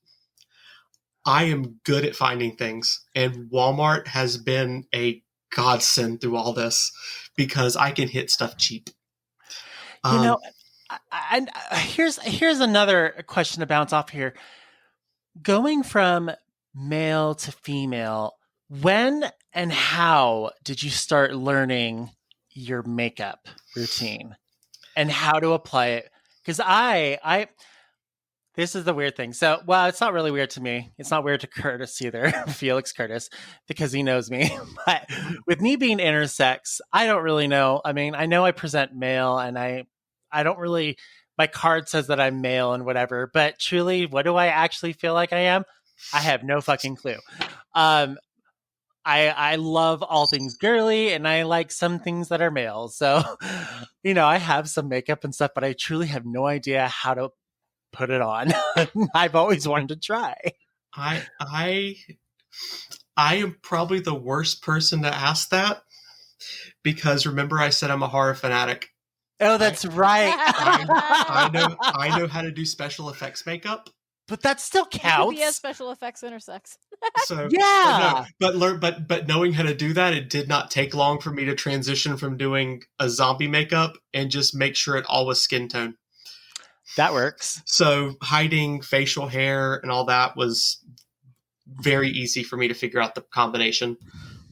I am good at finding things, and Walmart has been a godsend through all this because I can hit stuff cheap. And here's another question to bounce off here. Going from male to female, when and how did you start learning your makeup routine and how to apply it? Because I this is the weird thing. So, well, it's not really weird to me. It's not weird to Curtis either, Felix Curtis, because he knows me. But with me being intersex, I don't really know. I mean, I know I present male, and I don't really. My card says that I'm male and whatever. But truly, what do I actually feel like I am? I have no fucking clue. I love all things girly, and I like some things that are male. So, I have some makeup and stuff, but I truly have no idea how to put it on. I've always wanted to try. I am probably the worst person to ask that, because remember I said I'm a horror fanatic. Oh, that's right. I know how to do special effects makeup. But that still counts. He has special effects intersex. So yeah, but knowing how to do that, it did not take long for me to transition from doing a zombie makeup and just make sure it all was skin tone. That works. So hiding facial hair and all that was very easy for me to figure out the combination.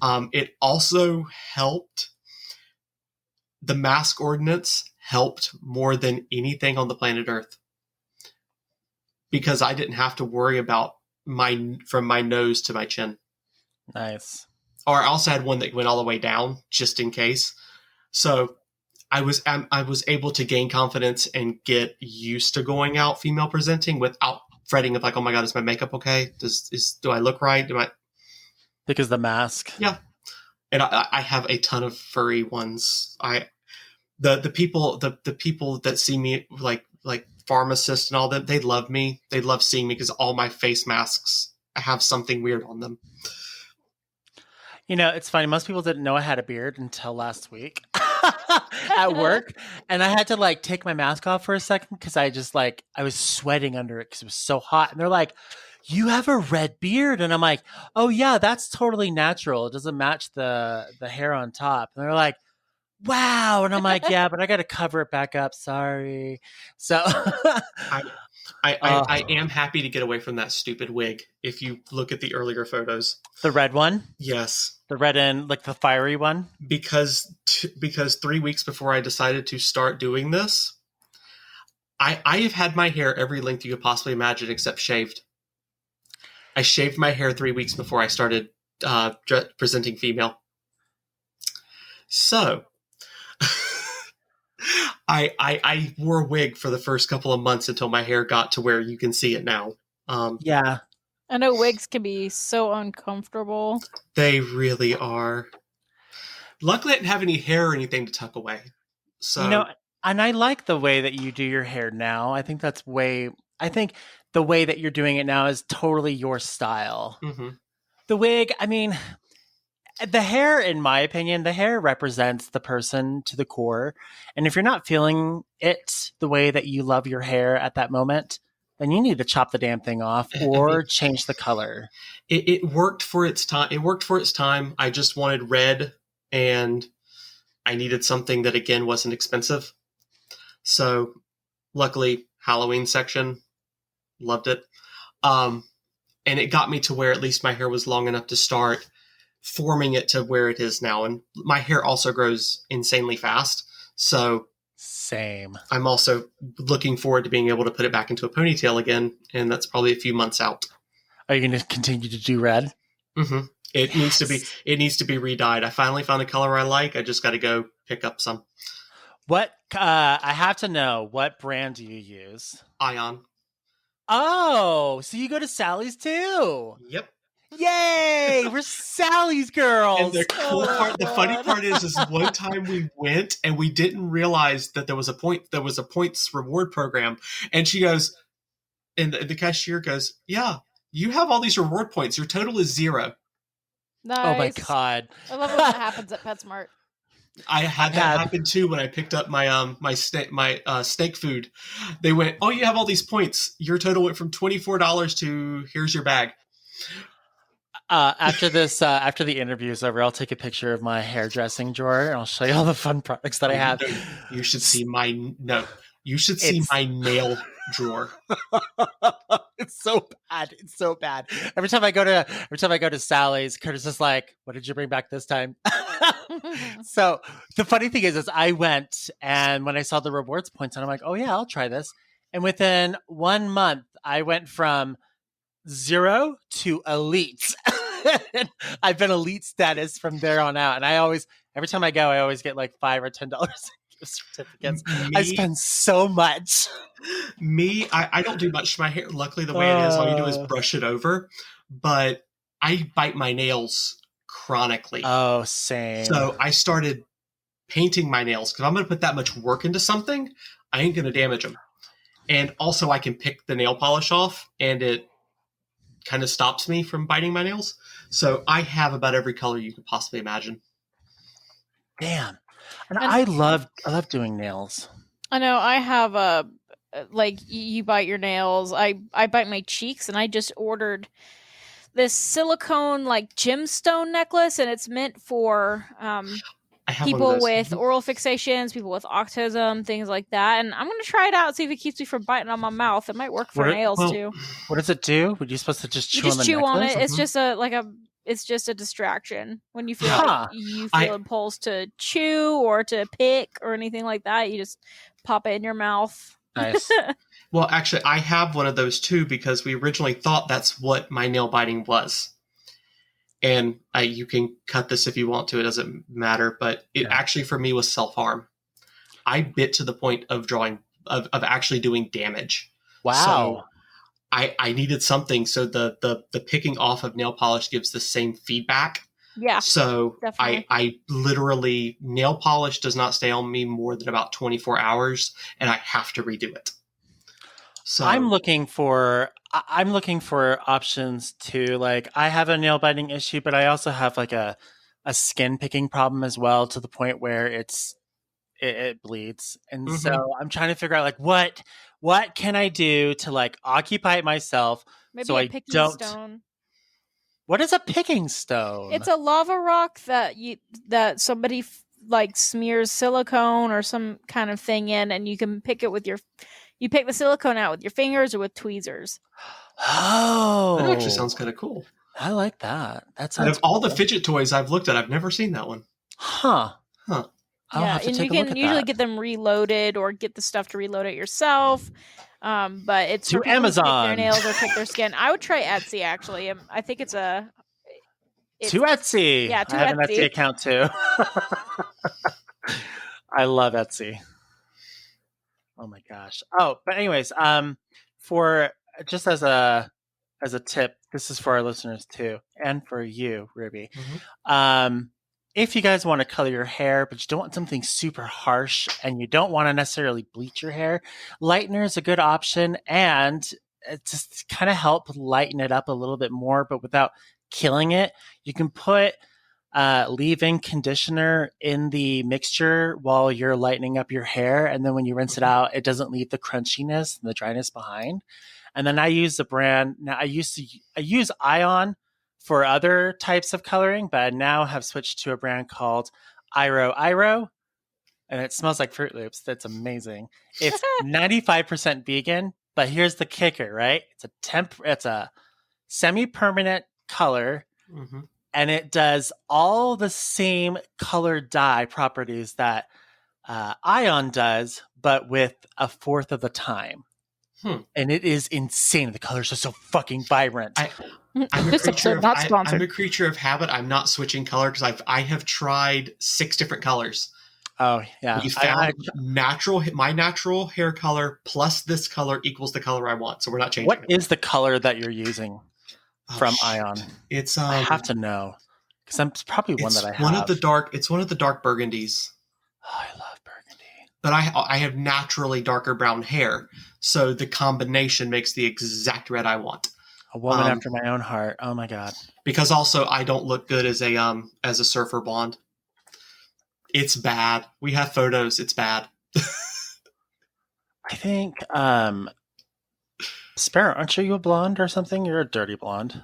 It also helped. The mask ordinance helped more than anything on the planet Earth, because I didn't have to worry about from my nose to my chin. Nice. Or I also had one that went all the way down just in case. So I was able to gain confidence and get used to going out female presenting without fretting of like, oh my God, is my makeup okay? Do I look right? Because the mask. Yeah. And I have a ton of furry ones. The people that see me like pharmacists and all that, they love me. They love seeing me because all my face masks have something weird on them. It's funny. Most people didn't know I had a beard until last week at work. And I had to take my mask off for a second because I was sweating under it because it was so hot. And they're like, you have a red beard. And I'm like, oh yeah, that's totally natural. It doesn't match the hair on top. And they're like, wow. And I'm like, yeah, but I got to cover it back up. Sorry. So I am happy to get away from that stupid wig. If you look at the earlier photos, the red one. Yes. The red and the fiery one. Because 3 weeks before I decided to start doing this, I have had my hair every length you could possibly imagine except shaved. I shaved my hair 3 weeks before I started presenting female. So I wore a wig for the first couple of months until my hair got to where you can see it now. Yeah. I know wigs can be so uncomfortable. They really are. Luckily, I didn't have any hair or anything to tuck away. So, and I like the way that you do your hair now. I think I think the way that you're doing it now is totally your style. mm-hmm. The wig, I mean, the hair, in my opinion, the hair represents the person to the core. And if you're not feeling it the way that you love your hair at that moment, then you need to chop the damn thing off or change the color. It worked for its time. It worked for its time. I just wanted red, and I needed something that, again, wasn't expensive. So, luckily, Halloween section, loved it. And it got me to where at least my hair was long enough to start forming it to where it is now. And my hair also grows insanely fast. So same. I'm also looking forward to being able to put it back into a ponytail again. And that's probably a few months out. Are you going to continue to do red? Mm-hmm. It needs to be re-dyed. I finally found a color I like. I just got to go pick up some. What, I have to know, what brand do you use? Ion. Oh, so you go to Sally's too? Yep. Yay! We're Sally's girls. And the cool part, the funny part is one time we went and we didn't realize that there was a points reward program. And she goes, and the cashier goes, "Yeah, you have all these reward points. Your total is 0." Nice. Oh my god! I love when that happens at PetSmart. I had that happen too when I picked up my my snake food. They went, "Oh, you have all these points. Your total went from $24 to here's your bag." After the interview is over, I'll take a picture of my hairdressing drawer and I'll show you all the fun products that I have. You should see my my nail drawer. It's so bad. It's so bad. Every time I go to Sally's, Curtis is like, "What did you bring back this time?" So the funny thing is I went, and when I saw the rewards points, and I'm like, "Oh yeah, I'll try this." And within 1 month, I went from 0 to elite. I've been elite status from there on out, and every time I go, I always get like $5 or $10 gift certificates. I spend so much. I don't do much to my hair. Luckily, the way it is, all you do is brush it over. But I bite my nails chronically. Oh, same. So I started painting my nails because I'm going to put that much work into something. I ain't going to damage them. And also, I can pick the nail polish off, and it kind of stops me from biting my nails. So I have about every color you could possibly imagine. Damn. And I love doing nails. I know. I have you bite your nails. I bite my cheeks, and I just ordered this silicone like gemstone necklace, and it's meant for people with oral fixations, people with autism, things like that. And I'm going to try it out, see if it keeps me from biting on my mouth. It might work for nails too. What does it do? Were you supposed to just chew on the necklace? You just chew on it. Mm-hmm. It's just a distraction. When you feel impulse to chew or to pick or anything like that, you just pop it in your mouth. Nice. Well, actually, I have one of those too because we originally thought that's what my nail biting was. And you can cut this if you want to. It doesn't matter. But it actually, for me, was self-harm. I bit to the point of actually doing damage. Wow. So I needed something. So the picking off of nail polish gives the same feedback. Yeah. So definitely. I literally, nail polish does not stay on me more than about 24 hours, and I have to redo it. So I'm looking for options too. Like, I have a nail biting issue, but I also have like a skin picking problem as well, to the point where it bleeds. And so I'm trying to figure out like what can I do to like occupy myself. Maybe so a I picking don't. stone. What is a picking stone? It's a lava rock that somebody like smears silicone or some kind of thing in, and you can pick it with you pick the silicone out with your fingers or with tweezers. Oh, that actually sounds kind of cool. I like that. That sounds. Out of all the fidget toys I've looked at, I've never seen that one. Huh. I'll have to take a look at usually get them reloaded or get the stuff to reload it yourself. But it's to for people Amazon. Who pick their nails or pick their skin. I would try Etsy actually. I think it's to Etsy. Yeah, I have an Etsy account too. I love Etsy. Oh my gosh. Oh, but anyways, for just as a tip, this is for our listeners too, and for you, Ruby. If you guys want to color your hair, but you don't want something super harsh and you don't want to necessarily bleach your hair, lightener is a good option, and it just kind of help lighten it up a little bit more, but without killing it. You can put leave-in conditioner in the mixture while you're lightening up your hair, and then when you rinse it out, it doesn't leave the crunchiness and the dryness behind. And then I use the brand. Now I use Ion for other types of coloring, but I now have switched to a brand called Iro, and it smells like Fruit Loops. That's amazing. It's 95% vegan, but here's the kicker, right? It's a semi-permanent color, and it does all the same color dye properties that Ion does, but with a fourth of the time. And it is insane. The colors are so fucking vibrant. I'm a creature of habit. I'm not switching color because I have tried 6 different colors. Oh yeah, we found my natural hair color plus this color equals the color I want. So we're not changing. What is the color that you're using from Ion? It's I have to know because it's probably one that I have. It's one of the dark burgundies. Oh, I love burgundy. But I have naturally darker brown hair, so the combination makes the exact red I want. A woman after my own heart. Oh my god! Because also I don't look good as a surfer blonde. It's bad. We have photos. It's bad. I think Sparrow, aren't you a blonde or something? You're a dirty blonde.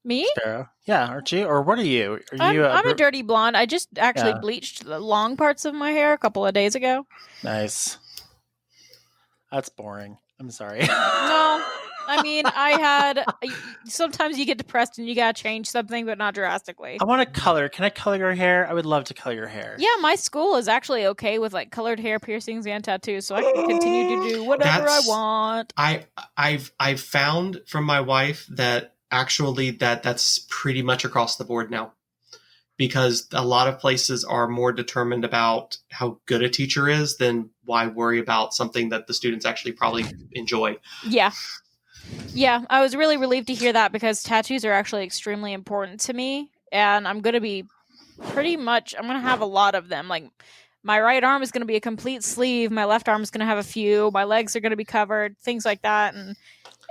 Me? Sparrow. Yeah, aren't you? Or what are you? I'm a dirty blonde. I just actually bleached the long parts of my hair a couple of days ago. Nice. That's boring. I'm sorry. No. I mean, sometimes you get depressed and you gotta change something, but not drastically. I want to color. Can I color your hair? I would love to color your hair. Yeah, my school is actually okay with like colored hair, piercings, and tattoos, so I can continue to do whatever I want. I've found from my wife that actually that's pretty much across the board now, because a lot of places are more determined about how good a teacher is than why worry about something that the students actually probably enjoy. Yeah, I was really relieved to hear that because tattoos are actually extremely important to me, and I'm going to have a lot of them. Like, my right arm is going to be a complete sleeve, my left arm is going to have a few, my legs are going to be covered, things like that,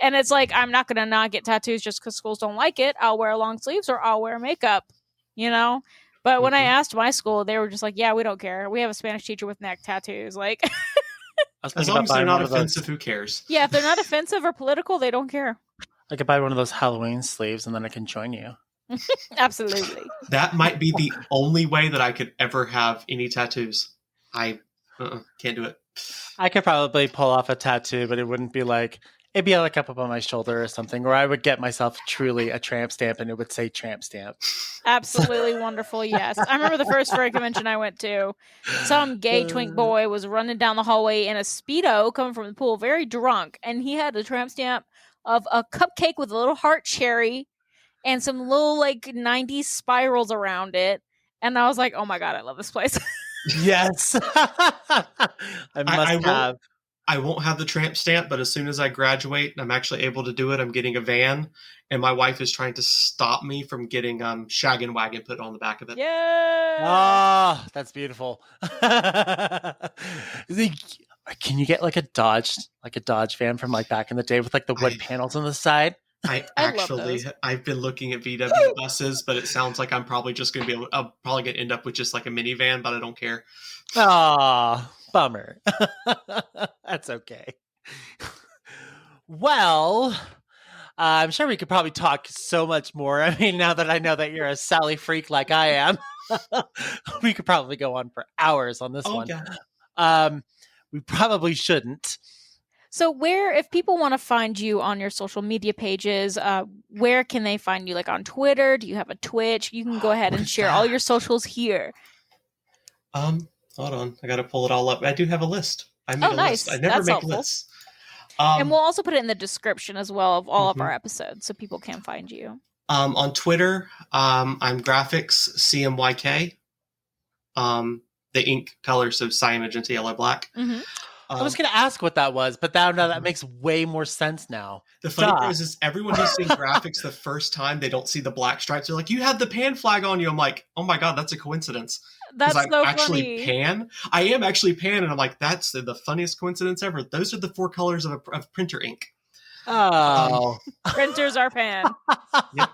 and it's like, I'm not going to not get tattoos just because schools don't like it. I'll wear long sleeves or I'll wear makeup, you know? But when I asked my school, they were just like, yeah, we don't care. We have a Spanish teacher with neck tattoos. Like, as long as they're not offensive, who cares? Yeah, if they're not offensive or political, they don't care. I could buy one of those Halloween sleeves and then I can join you. Absolutely. That might be the only way that I could ever have any tattoos. I can't do it. I could probably pull off a tattoo, but it wouldn't be like... It'd be like up on my shoulder or something, or I would get myself truly a tramp stamp and it would say tramp stamp. Absolutely wonderful, yes. I remember the first furry convention I went to. Some gay twink boy was running down the hallway in a Speedo coming from the pool, very drunk, and he had a tramp stamp of a cupcake with a little heart cherry and some little like 90s spirals around it. And I was like, oh my god, I love this place. Yes. I won't have the tramp stamp, but as soon as I graduate and I'm actually able to do it, I'm getting a van, and my wife is trying to stop me from getting Shag and Wagon put on the back of it. Yeah. Oh, that's beautiful. Can you get like a Dodge van from like back in the day with like the wood panels on the side? I've been looking at VW buses, but it sounds like I'm probably just going to I'll probably end up with just like a minivan, but I don't care. Ah, bummer. That's okay. Well, I'm sure we could probably talk so much more. I mean, now that I know that you're a Sally freak like I am, we could probably go on for hours on this one. God. We probably shouldn't. So if people want to find you on your social media pages, where can they find you? Like on Twitter? Do you have a Twitch? You can go ahead and share all your socials here. Hold on. I got to pull it all up. I do have a list. I made a nice. list. I never make lists. And we'll also put it in the description as well of all of our episodes so people can find you. On Twitter, I'm Graphix, CMYK. the ink color, so cyan, magenta, yellow, black. Mhm. I was going to ask what that was, but now that makes way more sense now. The funny part is everyone who's seen Graphix the first time, they don't see the black stripes. They're like, you had the pan flag on you. I'm like, oh my God, that's a coincidence. That's I'm so actually funny. pan. I am actually pan. And I'm like, that's the funniest coincidence ever. Those are the 4 colors of printer ink. Oh. Printers are pan. Yep.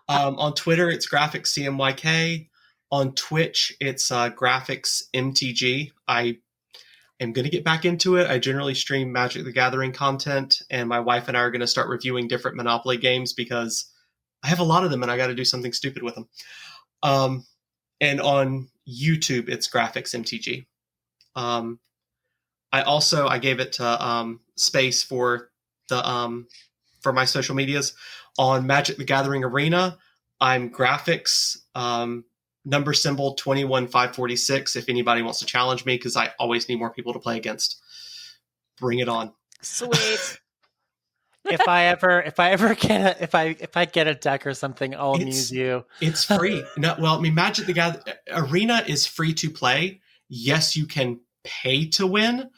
On Twitter, it's Graphix CMYK. On Twitch, it's Graphix MTG. I am going to get back into it. I generally stream Magic the Gathering content, and my wife and I are going to start reviewing different Monopoly games because I have a lot of them and I got to do something stupid with them. And on YouTube, it's Graphix MTG. I gave it to space for for my social medias. On Magic the Gathering Arena, I'm Graphix number symbol 21546. If anybody wants to challenge me, because I always need more people to play against. Bring it on. Sweet. If I get a deck or something, I'll amuse you. It's free. Magic the Gathering Arena is free to play. Yes, you can pay to win,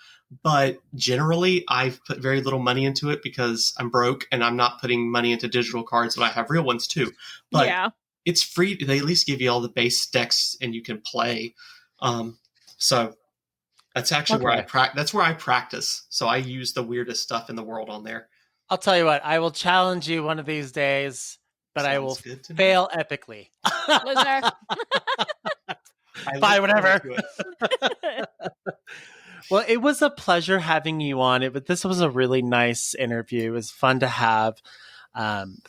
but generally I've put very little money into it because I'm broke and I'm not putting money into digital cards, but I have real ones too. But yeah. It's free. They at least give you all the base decks and you can play. So that's actually where that's where I practice. So I use the weirdest stuff in the world on there. I'll tell you what, I will challenge you one of these days, but I will fail epically. Loser. Fine, whatever. Well, it was a pleasure having you on. This was a really nice interview. It was fun to have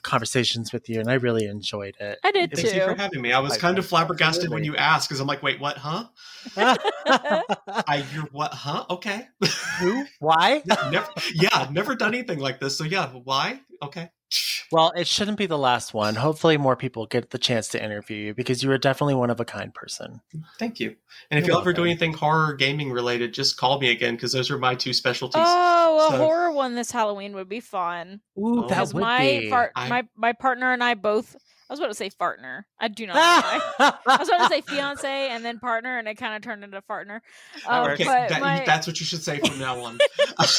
conversations with you, and I really enjoyed it. I did too. Thank you for having me. I was kind of flabbergasted when you asked, because I'm like, wait, what, huh? You're what, huh? Okay. Who? Why? Never done anything like this. So yeah, why? Okay. Well, it shouldn't be the last one. Hopefully more people get the chance to interview you, because you are definitely one of a kind person. Thank you. And if you ever do anything horror gaming related, just call me again, because those are my 2 specialties. Oh, a horror one this Halloween would be fun. Ooh, that would be. My partner and I both, I was about to say partner. I do not know why. I was about to say fiance and then partner, and it kind of turned into partner. Okay, that's what you should say from now on.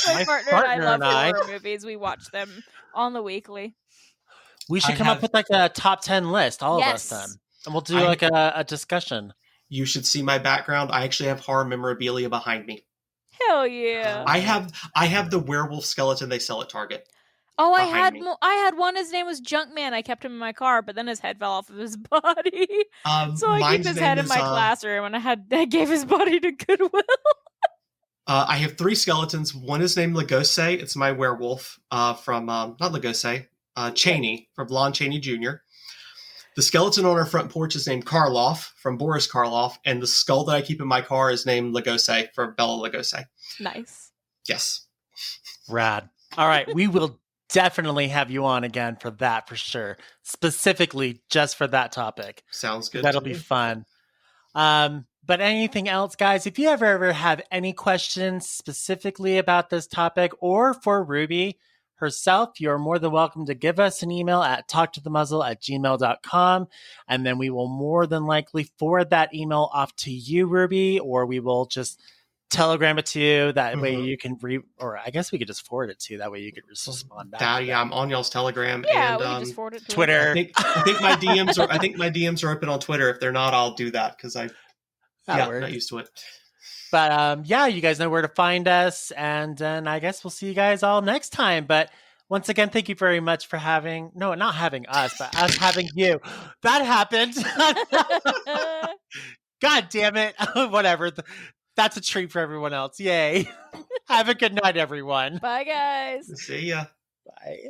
My partner and I love horror movies. We watch them on the weekly. We should come up with like a top 10 list, all of us then. And we'll do like a discussion. You should see my background. I actually have horror memorabilia behind me. Hell yeah. I have the werewolf skeleton they sell at Target. Oh, I had one. His name was Junkman. I kept him in my car, but then his head fell off of his body. So I keep his head in my classroom, and I gave his body to Goodwill. I have 3 skeletons. One is named Lagose. It's my werewolf from not Lagose, Cheney from Lon Chaney Jr. The skeleton on our front porch is named Karloff from Boris Karloff, and the skull that I keep in my car is named Lagose for Bella Lagose. Nice. Yes. Rad. All right, we will definitely have you on again for that, for sure. Specifically just for that topic. Sounds good. That'll be fun. But anything else, guys, if you ever have any questions specifically about this topic or for Ruby herself, you're more than welcome to give us an email at talktothemuzzle@gmail.com, and then we will more than likely forward that email off to you, Ruby, or we will just telegram it to you. That way you can or I guess we could just forward it to you. That way you could respond back. I'm on y'all's Telegram. Yeah, and, we can just forward it to Twitter. I think my DMs are open on Twitter. If they're not, I'll do that because I'm not used to it. But you guys know where to find us, and then I guess we'll see you guys all next time. But once again, thank you very much for not having us, but us having you. That happened. God damn it. Whatever. That's a treat for everyone else. Yay. Have a good night, everyone. Bye, guys. See ya. Bye.